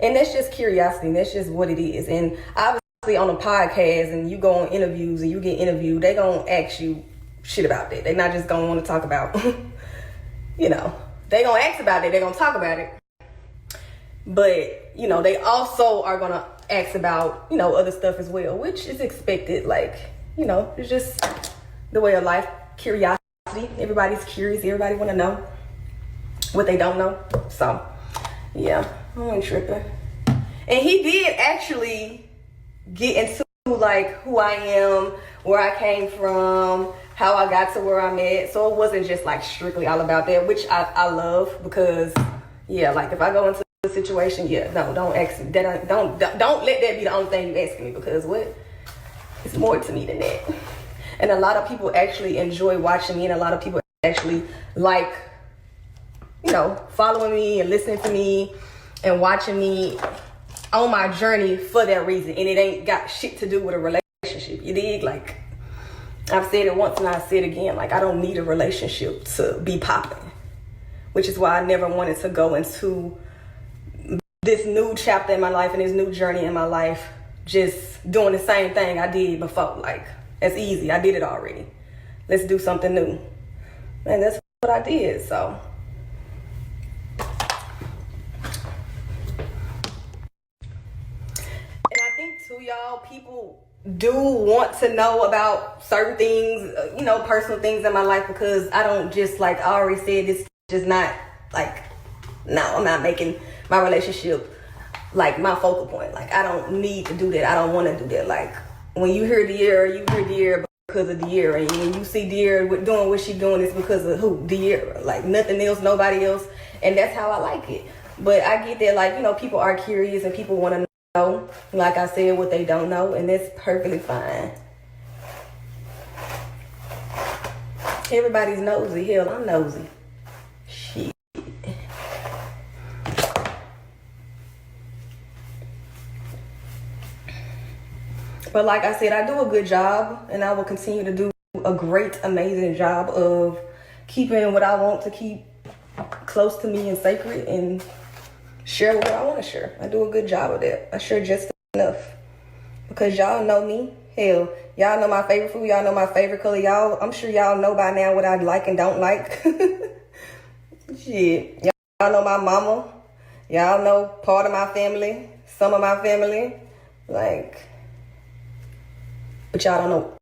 And that's just curiosity. That's just what it is. And obviously on a podcast and you go on interviews and you get interviewed, they gonna ask you shit about that. They're not just gonna want to talk about, you know, they gonna ask about it. They're gonna talk about it. But, you know, they also are gonna ask about, you know, other stuff as well, which is expected. Like, you know, it's just the way of life. Curiosity. Everybody's curious. Everybody want to know what they don't know. So, yeah, I wasn't tripping. And he did actually get into like who I am, where I came from, how I got to where I'm at. So it wasn't just like strictly all about that, which I love, because yeah, like if I go into a situation, yeah, no, don't ask me. Don't let that be the only thing you asking me, because what? It's more to me than that. And a lot of people actually enjoy watching me, and a lot of people actually like, you know, following me and listening to me and watching me on my journey for that reason. And it ain't got shit to do with a relationship. You dig? Like, I've said it once and I'll say it again. Like, I don't need a relationship to be popping, which is why I never wanted to go into this new chapter in my life and this new journey in my life just doing the same thing I did before. Like, it's easy. I did it already. Let's do something new. And that's what I did. So y'all, people do want to know about certain things, you know, personal things in my life, because I don't just, like I already said, this just not like, no, I'm not making my relationship like my focal point. Like, I don't need to do that. I don't want to do that. Like, when you hear De'Ara, you hear De'Ara because of De'Ara, and when you see De'Ara doing what she's doing, it's because of who? De'Ara. Like, nothing else, nobody else. And that's how I like it. But I get that, like, you know, people are curious and people want to know, like I said, what they don't know, and that's perfectly fine. Everybody's nosy. Hell, I'm nosy. Shit. But like I said, I do a good job, and I will continue to do a great, amazing job of keeping what I want to keep close to me and sacred, and share what I want to share. I do a good job of that. I share just enough, because y'all know me. Hell, y'all know my favorite food. Y'all know my favorite color. Y'all, I'm sure y'all know by now what I like and don't like. Shit, y'all know my mama. Y'all know part of my family, some of my family. Like, but y'all don't know